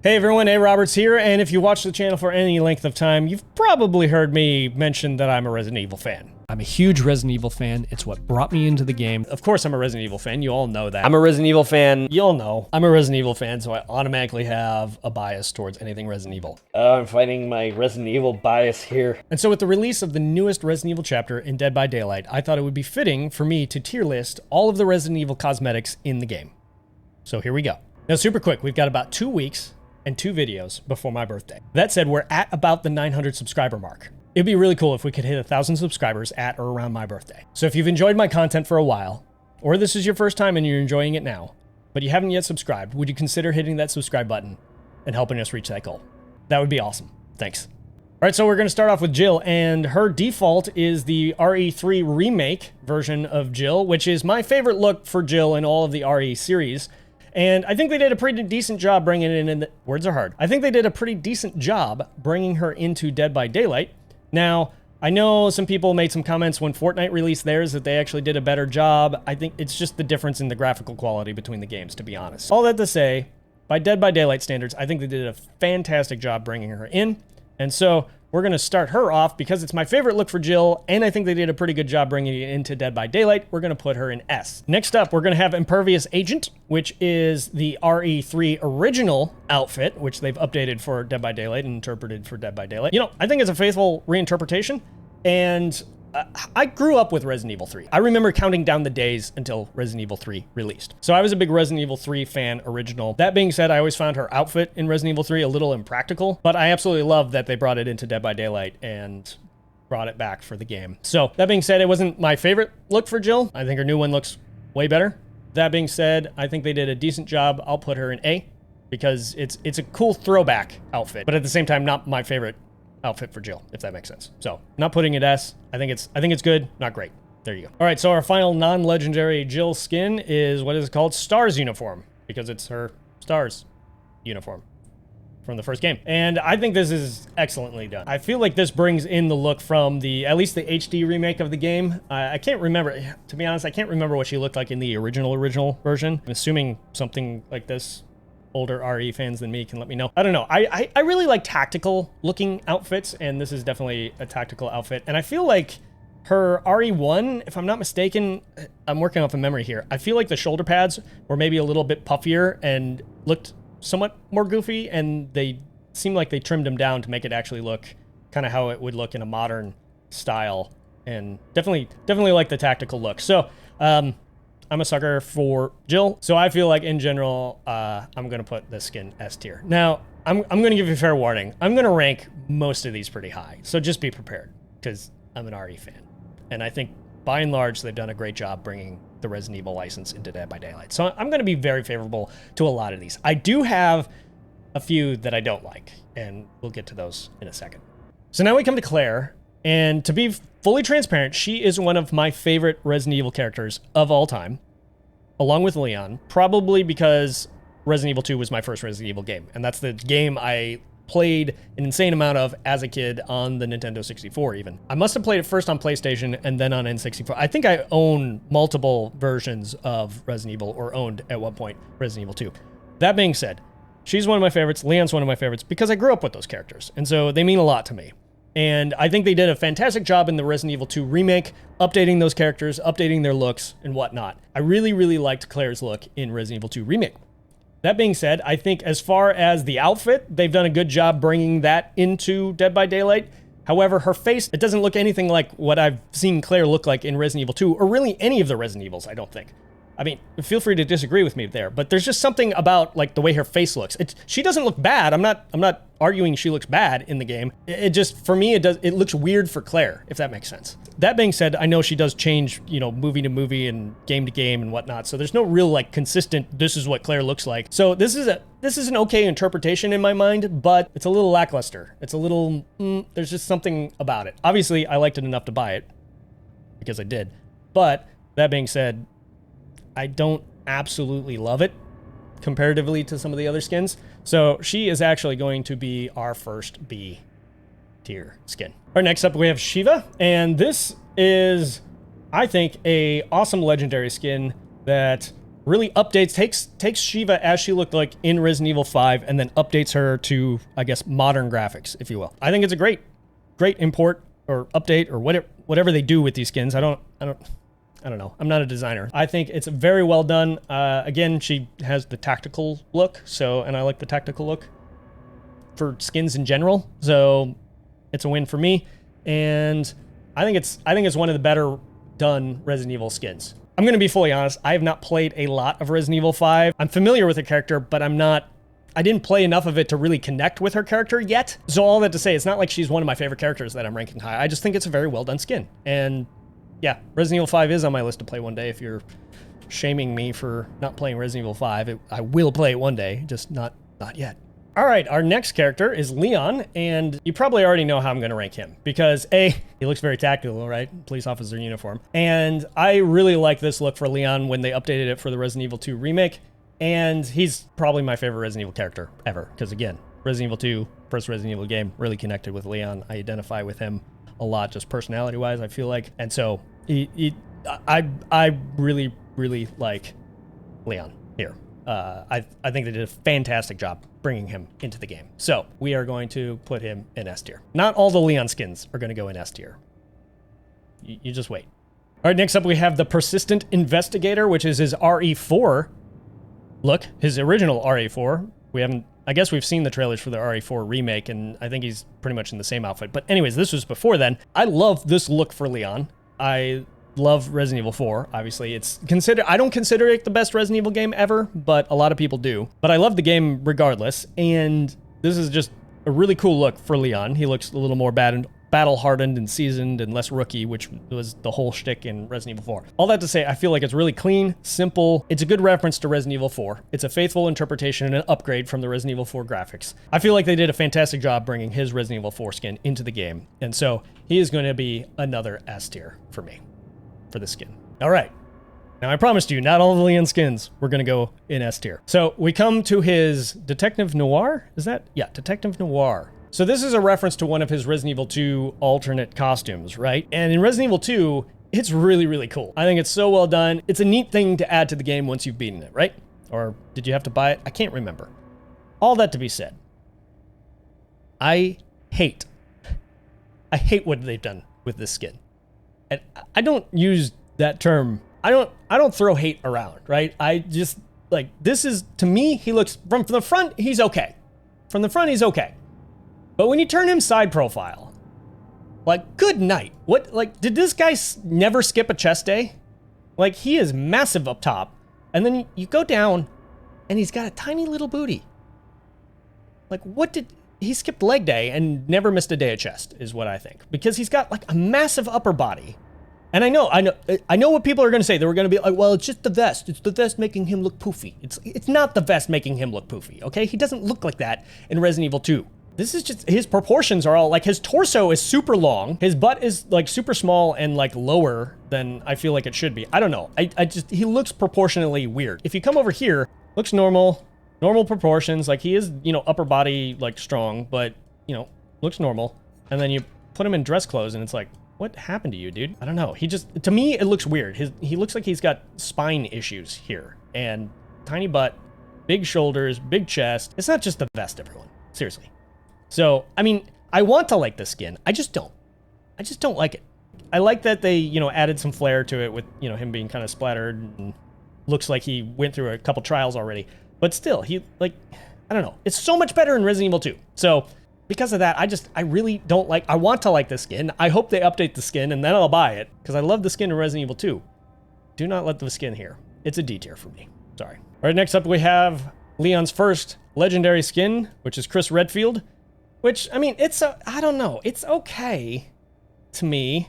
Hey everyone, A. Roberts here, and if you watch the channel for any length of time, you've probably heard me mention that I'm a Resident Evil fan. I'm a huge Resident Evil fan. It's what brought me into the game. Of course I'm a Resident Evil fan, you all know that. I'm a Resident Evil fan. You all know. I'm a Resident Evil fan, so I automatically have a bias towards anything Resident Evil. I'm fighting my Resident Evil bias here. And so with the release of the newest Resident Evil chapter in Dead by Daylight, I thought it would be fitting for me to tier list all of the Resident Evil cosmetics in the game. So here we go. Now super quick, we've got about 2 weeks and 2 videos before my birthday. That said, we're at about the 900 subscriber mark. It'd be really cool if we could hit 1,000 subscribers at or around my birthday. So if you've enjoyed my content for a while, or this is your first time and you're enjoying it now, but you haven't yet subscribed, would you consider hitting that subscribe button and helping us reach that goal? That would be awesome. Thanks. All right, so we're gonna start off with Jill, and her default is the RE3 remake version of Jill, which is my favorite look for Jill in all of the RE series. And I think they did a pretty decent job bringing it in. Words are hard. I think they did a pretty decent job bringing her into Dead by Daylight. Now, I know some people made some comments when Fortnite released theirs that they actually did a better job. I think it's just the difference in the graphical quality between the games, to be honest. All that to say, by Dead by Daylight standards, I think they did a fantastic job bringing her in. And so we're going to start her off because it's my favorite look for Jill, and I think they did a pretty good job bringing it into Dead by Daylight. We're going to put her in S. Next up, we're going to have Impervious Agent, which is the RE3 original outfit, which they've updated for Dead by Daylight and interpreted for Dead by Daylight. You know, I think it's a faithful reinterpretation, and I grew up with Resident Evil 3. I remember counting down the days until Resident Evil 3 released. So I was a big Resident Evil 3 fan original. That being said, I always found her outfit in Resident Evil 3 a little impractical, but I absolutely love that they brought it into Dead by Daylight and brought it back for the game. So that being said, it wasn't my favorite look for Jill. I think her new one looks way better. That being said, I think they did a decent job. I'll put her in A because it's a cool throwback outfit, but at the same time, not my favorite outfit for Jill, if that makes sense. So not putting it S. I think it's good, not great. There you go. All right, so our final non-legendary Jill skin is what is it called? Stars uniform, because it's her Stars uniform from the first game. And I think this is excellently done. I feel like this brings in the look from at least the HD remake of the game. I can't remember, to be honest, I can't remember what she looked like in the original version. I'm assuming something like this. Older RE fans than me can let me know. I don't know. I really like tactical looking outfits, and this is definitely a tactical outfit. And I feel like her RE1, if I'm not mistaken, I'm working off a memory here. I feel like the shoulder pads were maybe a little bit puffier and looked somewhat more goofy, and they seemed like they trimmed them down to make it actually look kind of how it would look in a modern style. And definitely like the tactical look. So, I'm a sucker for Jill, so I feel like in general, I'm gonna put this skin S tier. Now, I'm gonna give you a fair warning. I'm gonna rank most of these pretty high, so just be prepared, because I'm an RE fan. And I think, by and large, they've done a great job bringing the Resident Evil license into Dead by Daylight. So I'm gonna be very favorable to a lot of these. I do have a few that I don't like, and we'll get to those in a second. So now we come to Claire, and to be fully transparent, she is one of my favorite Resident Evil characters of all time, along with Leon, probably because Resident Evil 2 was my first Resident Evil game, and that's the game I played an insane amount of as a kid on the Nintendo 64 even. I must have played it first on PlayStation and then on N64. I think I own multiple versions of Resident Evil, or owned at one point Resident Evil 2. That being said, she's one of my favorites, Leon's one of my favorites, because I grew up with those characters, and so they mean a lot to me. And I think they did a fantastic job in the Resident Evil 2 remake, updating those characters, updating their looks, and whatnot. I really liked Claire's look in Resident Evil 2 remake. That being said, I think as far as the outfit, they've done a good job bringing that into Dead by Daylight. However, her face, it doesn't look anything like what I've seen Claire look like in Resident Evil 2, or really any of the Resident Evils, I don't think. I mean, feel free to disagree with me there, but there's just something about like the way her face looks. She doesn't look bad. I'm not arguing she looks bad in the game. It just, for me, it looks weird for Claire, if that makes sense. That being said, I know she does change, you know, movie to movie and game to game and whatnot. So there's no real like consistent, this is what Claire looks like. So this is an okay interpretation in my mind, but it's a little lackluster. It's a little, there's just something about it. Obviously, I liked it enough to buy it because I did. But that being said, I don't absolutely love it comparatively to some of the other skins. So she is actually going to be our first B tier skin. All right, next up we have Shiva, and this is, I think, a awesome legendary skin that really updates, takes Shiva as she looked like in Resident Evil 5 and then updates her to, I guess, modern graphics, if you will. I think it's a great import or update or whatever they do with these skins. I don't know. I'm not a designer. I think it's very well done. Again, she has the tactical look, and I like the tactical look for skins in general. So it's a win for me. And I think it's one of the better done Resident Evil skins. I'm going to be fully honest. I have not played a lot of Resident Evil 5. I'm familiar with the character, but I didn't play enough of it to really connect with her character yet. So all that to say, it's not like she's one of my favorite characters that I'm ranking high. I just think it's a very well done skin. And yeah, Resident Evil 5 is on my list to play one day. If you're shaming me for not playing Resident Evil 5, I will play it one day, just not yet. All right, our next character is Leon, and you probably already know how I'm going to rank him because A, he looks very tactical, right? Police officer uniform. And I really like this look for Leon when they updated it for the Resident Evil 2 remake. And he's probably my favorite Resident Evil character ever. Because again, Resident Evil 2, first Resident Evil game, really connected with Leon. I identify with him a lot, just personality-wise, I feel like. And so I really, really like Leon here. I think they did a fantastic job bringing him into the game. So we are going to put him in S tier. Not all the Leon skins are going to go in S tier. You just wait. All right, next up we have the Persistent Investigator, which is his RE4 look, his original RE4. I guess we've seen the trailers for the RE4 remake, and I think he's pretty much in the same outfit. But anyways, this was before then. I love this look for Leon. I love Resident Evil 4, obviously. I don't consider it the best Resident Evil game ever, but a lot of people do. But I love the game regardless, and this is just a really cool look for Leon. He looks a little more battle-hardened and seasoned and less rookie, which was the whole shtick in Resident Evil 4. All that to say, I feel like it's really clean, simple. It's a good reference to Resident Evil 4. It's a faithful interpretation and an upgrade from the Resident Evil 4 graphics. I feel like they did a fantastic job bringing his Resident Evil 4 skin into the game, and so he is going to be another S tier for me for the skin. All right. Now, I promised you, not all the Leon skins were going to go in S tier. So we come to his Detective Noir. Is that? Yeah, Detective Noir. So this is a reference to one of his Resident Evil 2 alternate costumes, right? And in Resident Evil 2, it's really, really cool. I think it's so well done. It's a neat thing to add to the game once you've beaten it, right? Or did you have to buy it? I can't remember. All that to be said, I hate what they've done with this skin. And I don't use that term. I don't throw hate around, right? I just, like, this is, to me, he looks, from the front, he's okay. From the front, he's okay. But when you turn him side profile, like, good night. What, like, did this guy never skip a chest day? Like, he is massive up top. And then you go down, and he's got a tiny little booty. Like, he skipped leg day and never missed a day of chest, is what I think. Because he's got, like, a massive upper body. And I know what people are going to say. They were going to be like, well, it's just the vest. It's the vest making him look poofy. It's not the vest making him look poofy, okay? He doesn't look like that in Resident Evil 2. This is just, his proportions are all, like, his torso is super long. His butt is, like, super small and, like, lower than I feel like it should be. I don't know. He looks proportionally weird. If you come over here, looks normal proportions. Like, he is, upper body, like, strong, but, looks normal. And then you put him in dress clothes and it's like, what happened to you, dude? I don't know. To me, it looks weird. He looks like he's got spine issues here. And tiny butt, big shoulders, big chest. It's not just the vest, everyone. Seriously. So, I mean, I want to like this skin. I just don't like it. I like that they, added some flair to it with, him being kind of splattered and looks like he went through a couple trials already. But still, I don't know. It's so much better in Resident Evil 2. So, because of that, I really don't like, I want to like this skin. I hope they update the skin and then I'll buy it because I love the skin in Resident Evil 2. Do not let the skin here. It's a D tier for me. Sorry. All right, next up we have Leon's first legendary skin, which is Chris Redfield. Which, I mean, I don't know. It's okay to me.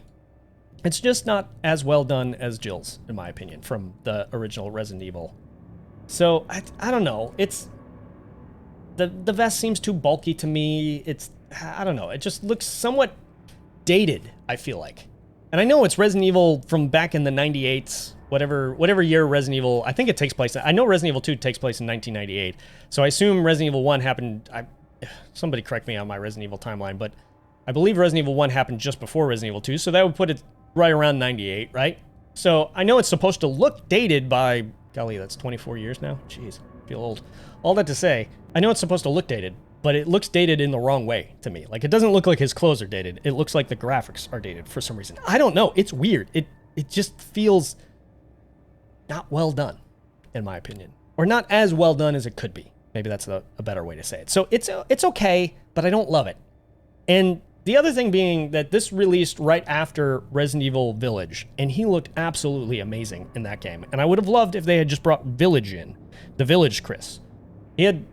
It's just not as well done as Jill's, in my opinion, from the original Resident Evil. So, I don't know. The vest seems too bulky to me. I don't know. It just looks somewhat dated, I feel like. And I know it's Resident Evil from back in the 98s, whatever year Resident Evil, I think it takes place. I know Resident Evil 2 takes place in 1998. So I assume Resident Evil 1 happened, somebody correct me on my Resident Evil timeline, but I believe Resident Evil 1 happened just before Resident Evil 2, so that would put it right around 98, right? So I know it's supposed to look dated by Golly, that's 24 years now? Jeez, I feel old. All that to say, I know it's supposed to look dated, but it looks dated in the wrong way to me. Like, it doesn't look like his clothes are dated. It looks like the graphics are dated for some reason. I don't know. It's weird. It just feels not well done, in my opinion. Or not as well done as it could be. Maybe that's a better way to say it. So it's okay, but I don't love it. And the other thing being that this released right after Resident Evil Village, and he looked absolutely amazing in that game. And I would have loved if they had just brought Village in, the Village Chris. He had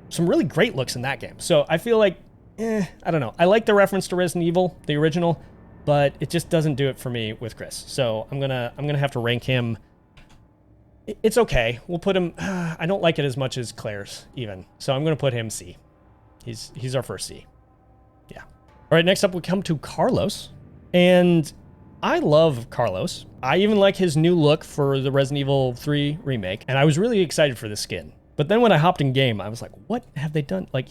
some really great looks in that game. So I feel like, I don't know. I like the reference to Resident Evil, the original, but it just doesn't do it for me with Chris. So I'm gonna have to rank him. It's okay. We'll put him. I don't like it as much as Claire's even, so I'm gonna put him C. He's our first C. Yeah. All right. Next up, we come to Carlos, and I love Carlos. I even like his new look for the Resident Evil 3 remake, and I was really excited for the skin. But then when I hopped in game, I was like, what have they done? Like,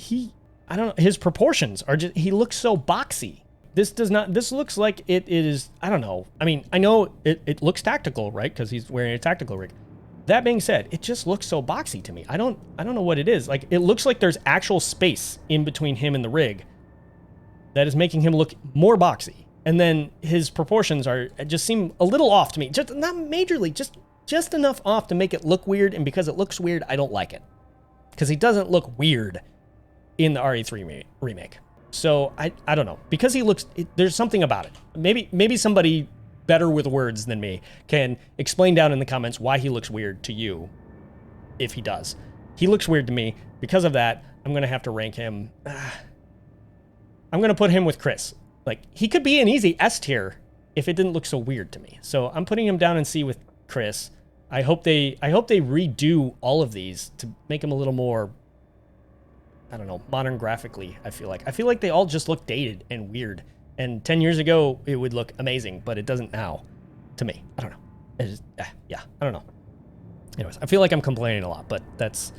I don't know, his proportions are just, he looks so boxy. This looks like it is, I don't know. I mean, I know it looks tactical, right? Because he's wearing a tactical rig. That being said, it just looks so boxy to me. I don't know what it is. Like, it looks like there's actual space in between him and the rig that is making him look more boxy. And then his proportions just seem a little off to me. Just not majorly, just enough off to make it look weird. And because it looks weird, I don't like it. Because he doesn't look weird in the RE3 remake. So I don't know. Because he looks, there's something about it. Maybe somebody better with words than me can explain down in the comments why he looks weird to you, if he does. He looks weird to me. Because of that, I'm going to have to rank him. I'm going to put him with Chris. Like, he could be an easy S tier if it didn't look so weird to me. So I'm putting him down in C with Chris. I hope they redo all of these to make him a little more, I don't know, modern graphically. I feel like they all just look dated and weird. And 10 years ago, it would look amazing, but it doesn't now, to me. I don't know. It just, yeah, I don't know. Anyways, I feel like I'm complaining a lot, but that's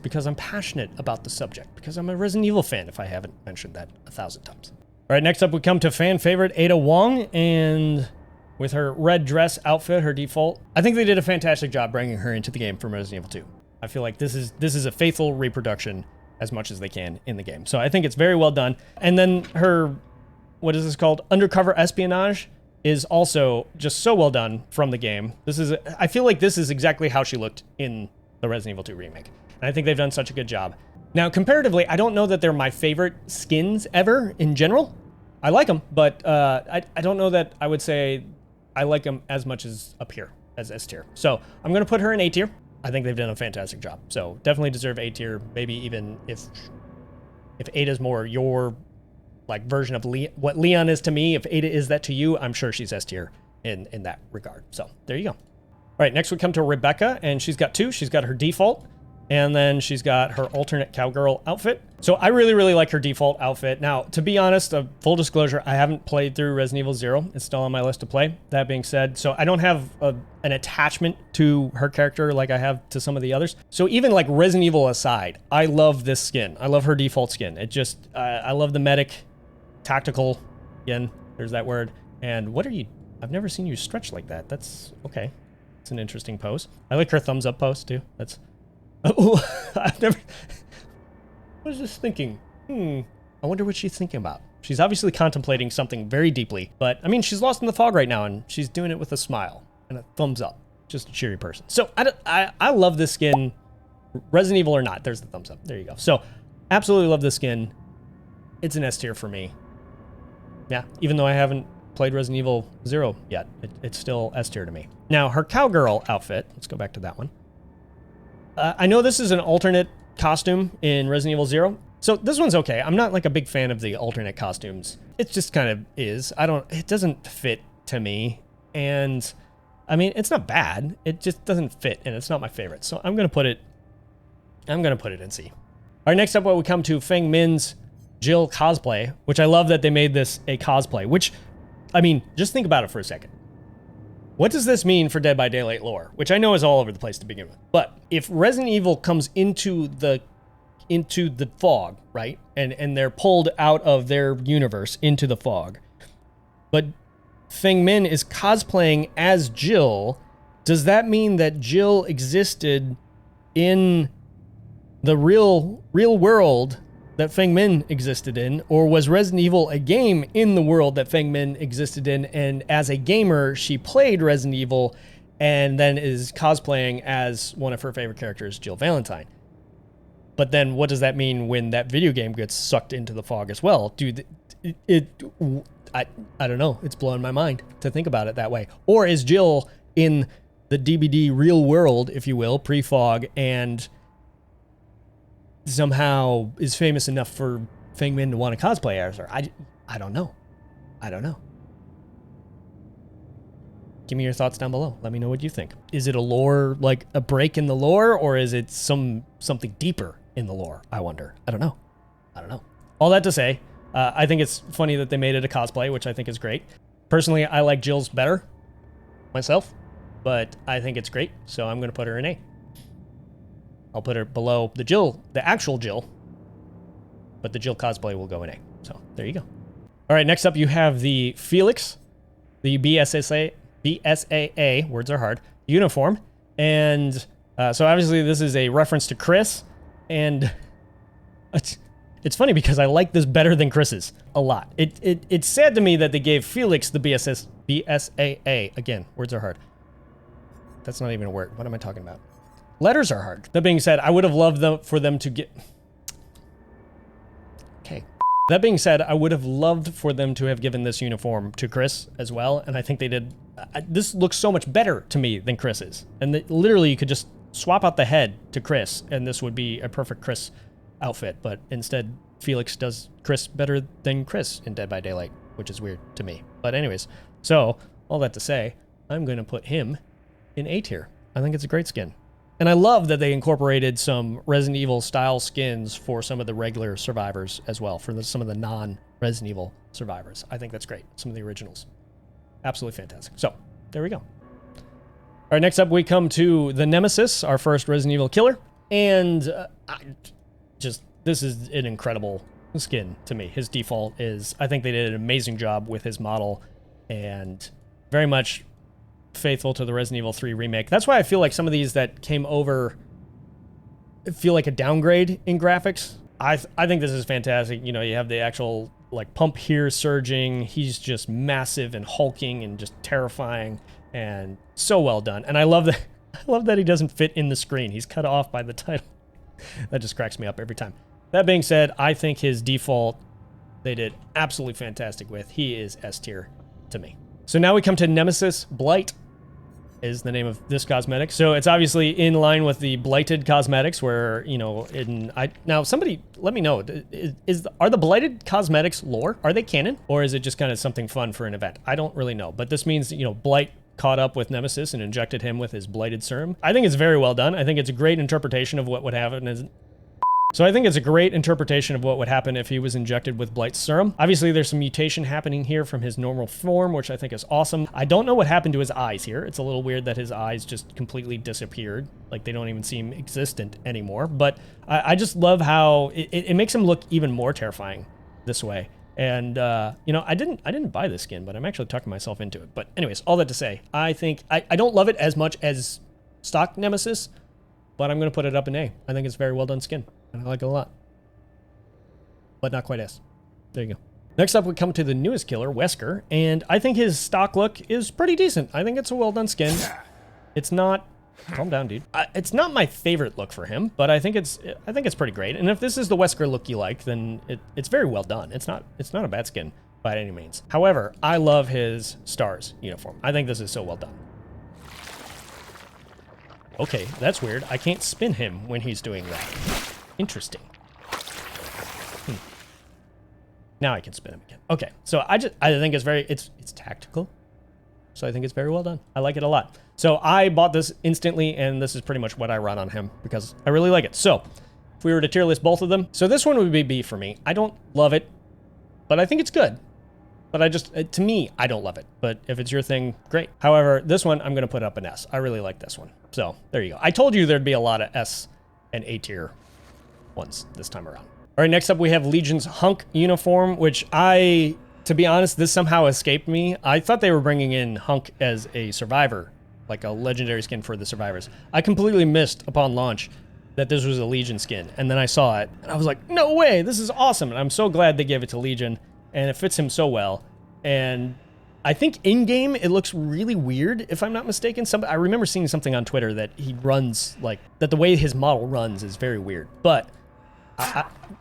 because I'm passionate about the subject, because I'm a Resident Evil fan, if I haven't mentioned that 1,000 times. All right, next up we come to fan favorite Ada Wong, and with her red dress outfit, her default. I think they did a fantastic job bringing her into the game from Resident Evil 2. I feel like this is a faithful reproduction as much as they can in the game. So I think it's very well done. And then her, what is this called? Undercover espionage is also just so well done from the game. I feel like this is exactly how she looked in the Resident Evil 2 remake. And I think they've done such a good job. Now, comparatively, I don't know that they're my favorite skins ever in general. I like them, but I don't know that I would say I like them as much as up here, as S tier. So I'm going to put her in A tier. I think they've done a fantastic job. So definitely deserve A tier. Maybe even if Ada's more your like version of what Leon is to me, if Ada is that to you, I'm sure she's S tier in that regard. So there you go. All right, next we come to Rebecca, and she's got two. She's got her default, and then she's got her alternate cowgirl outfit. So I really, really like her default outfit. Now, to be honest, full disclosure, I haven't played through Resident Evil 0. It's still on my list to play. That being said, so I don't have an attachment to her character like I have to some of the others. So even like Resident Evil aside, I love this skin. I love her default skin. It just, I love the medic, tactical, again, there's that word. And what are you, I've never seen you stretch like that. That's, okay. It's an interesting pose. I like her thumbs up pose too. That's, oh, I've never... What is this thinking? I wonder what she's thinking about. She's obviously contemplating something very deeply, but I mean, she's lost in the fog right now, and she's doing it with a smile and a thumbs up. Just a cheery person. So I love this skin, Resident Evil or not. There's the thumbs up. There you go. So absolutely love this skin. It's an S tier for me. Yeah, even though I haven't played Resident Evil 0 yet, it's still S tier to me. Now, her cowgirl outfit, let's go back to that one. I know this is an alternate costume in Resident Evil 0. So this one's okay. I'm not like a big fan of the alternate costumes. It just kind of is. It doesn't fit to me. And I mean, it's not bad. It just doesn't fit, and it's not my favorite. So I'm going to put it in C. All right, next up, what we come to Feng Min's Jill cosplay, which I love that they made this a cosplay, which, I mean, just think about it for a second. What does this mean for Dead by Daylight lore? Which I know is all over the place to begin with. But if Resident Evil comes into the fog, right? And they're pulled out of their universe into the fog. But Feng Min is cosplaying as Jill does that mean that Jill existed in the real world that Feng Min existed in, or was Resident Evil a game in the world that Feng Min existed in, and as a gamer, she played Resident Evil and then is cosplaying as one of her favorite characters, Jill Valentine? But then what does that mean when that video game gets sucked into the fog as well? Dude, I don't know. It's blowing my mind to think about it that way. Or is Jill in the DBD real world, if you will, pre-fog, and somehow is famous enough for Feng Min to want to cosplay as her? I don't know. I don't know. Give me your thoughts down below. Let me know what you think. Is it a lore, like a break in the lore, or is it something deeper in the lore? I wonder. I don't know. I don't know. All that to say, I think it's funny that they made it a cosplay, which I think is great. Personally, I like Jill's better myself, but I think it's great, so I'm going to put her in A. I'll put her below the Jill, the actual Jill, but the Jill cosplay will go in A. So there you go. All right, next up you have the Felix, the BSAA, words are hard, uniform. And so obviously this is a reference to Chris, and it's funny because I like this better than Chris's a lot. It's sad to me that they gave Felix the BSAA. Again, words are hard. That's not even a word. What am I talking about? Letters are hard. That being said, I would have loved for them to get... Okay. That being said, I would have loved for them to have given this uniform to Chris as well, and I think they did. This looks so much better to me than Chris's. And literally, you could just swap out the head to Chris, and this would be a perfect Chris outfit, but instead, Felix does Chris better than Chris in Dead by Daylight, which is weird to me. But anyways, so, all that to say, I'm going to put him in A tier. I think it's a great skin. And I love that they incorporated some Resident Evil style skins for some of the regular survivors as well, for some of the non-Resident Evil survivors. I think that's great. Some of the originals. Absolutely fantastic. So, there we go. All right, next up we come to the Nemesis, our first Resident Evil killer. And this is an incredible skin to me. His default is, I think they did an amazing job with his model and very much faithful to the Resident Evil 3 remake. That's why I feel like some of these that came over feel like a downgrade in graphics. I think this is fantastic. You know, you have the actual like pump here surging. He's just massive and hulking and just terrifying and so well done. And I love that. I love that he doesn't fit in the screen. He's cut off by the title. That just cracks me up every time. That being said, I think his default they did absolutely fantastic with. He is S tier to me. So now we come to Nemesis Blight is the name of this cosmetic. So it's obviously in line with the Blighted cosmetics where, you know, now somebody let me know, are the Blighted cosmetics lore? Are they canon? Or is it just kind of something fun for an event? I don't really know, but this means, you know, Blight caught up with Nemesis and injected him with his Blighted serum. I think it's very well done. I think it's a great interpretation of what would happen So I think it's a great interpretation of what would happen if he was injected with Blight's serum. Obviously, there's some mutation happening here from his normal form, which I think is awesome. I don't know what happened to his eyes here. It's a little weird that his eyes just completely disappeared. Like, they don't even seem existent anymore. But I just love how it makes him look even more terrifying this way. And, you know, I didn't buy this skin, but I'm actually tucking myself into it. But anyways, all that to say, I think, I don't love it as much as stock Nemesis, but I'm going to put it up in A. I think it's very well done skin. And I like it a lot. But not quite S. There you go. Next up, we come to the newest killer, Wesker. And I think his stock look is pretty decent. I think it's a well-done skin. It's not... Calm down, dude. It's not my favorite look for him, but I think it's pretty great. And if this is the Wesker look you like, then it's very well done. It's not a bad skin by any means. However, I love his STARS uniform. I think this is so well done. Okay, that's weird. I can't spin him when he's doing that. Interesting. Now I can spin him again. Okay, so I think it's tactical. So I think it's very well done. I like it a lot. So I bought this instantly, and this is pretty much what I run on him because I really like it. So if we were to tier list both of them, so this one would be B for me. I don't love it, but I think it's good. But to me, I don't love it. But if it's your thing, great. However, this one, I'm going to put up an S. I really like this one. So there you go. I told you there'd be a lot of S and A tier ones this time around. All right, next up we have Legion's Hunk uniform, which to be honest, this somehow escaped me. I thought they were bringing in Hunk as a survivor like a legendary skin for the survivors. I completely missed upon launch that this was a Legion skin, and then I saw it, and I was like, no way, this is awesome, and I'm so glad they gave it to Legion, and it fits him so well. And I think in-game it looks really weird, if I'm not mistaken. I remember seeing something on Twitter that he runs, like, that the way his model runs is very weird, but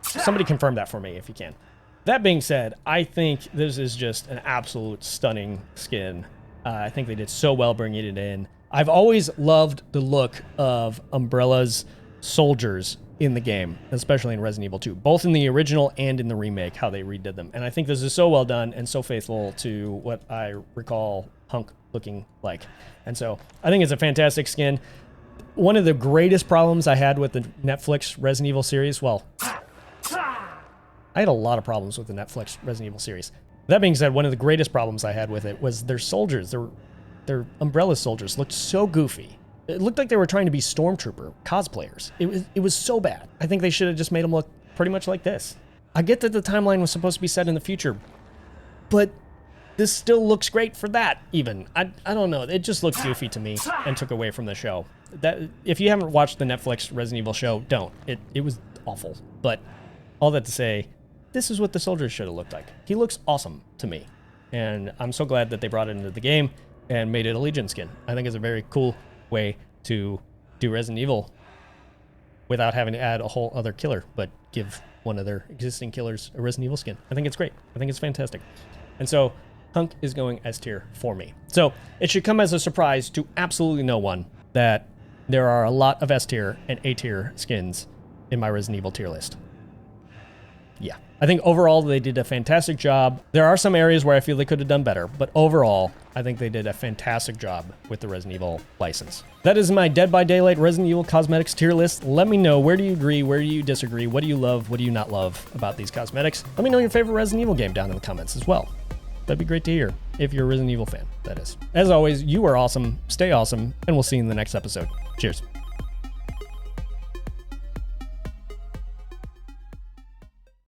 somebody confirm that for me if you can. That being said, I think this is just an absolute stunning skin. I think they did so well bringing it in. I've always loved the look of Umbrella's soldiers in the game, especially in Resident Evil 2, both in the original and in the remake, how they redid them. And I think this is so well done and so faithful to what I recall Hunk looking like. And so I think it's a fantastic skin. One of the greatest problems I had with the Netflix Resident Evil series, well, I had a lot of problems with the Netflix Resident Evil series. That being said, one of the greatest problems I had with it was their soldiers, their Umbrella soldiers looked so goofy. It looked like they were trying to be Stormtrooper cosplayers. It was so bad. I think they should have just made them look pretty much like this. I get that the timeline was supposed to be set in the future, but this still looks great for that, even. I don't know. It just looked goofy to me and took away from the show. That if you haven't watched the Netflix Resident Evil show, don't. It was awful. But all that to say, this is what the soldiers should have looked like. He looks awesome to me. And I'm so glad that they brought it into the game and made it a Legion skin. I think it's a very cool way to do Resident Evil without having to add a whole other killer, but give one of their existing killers a Resident Evil skin. I think it's great. I think it's fantastic. And so Hunk is going S tier for me. So it should come as a surprise to absolutely no one that there are a lot of S tier and A tier skins in my Resident Evil tier list. Yeah. I think overall they did a fantastic job. There are some areas where I feel they could have done better, but overall, I think they did a fantastic job with the Resident Evil license. That is my Dead by Daylight Resident Evil Cosmetics tier list. Let me know, where do you agree, where do you disagree, what do you love, what do you not love about these cosmetics? Let me know your favorite Resident Evil game down in the comments as well. That'd be great to hear, if you're a Resident Evil fan, that is. As always, you are awesome, stay awesome, and we'll see you in the next episode. Cheers.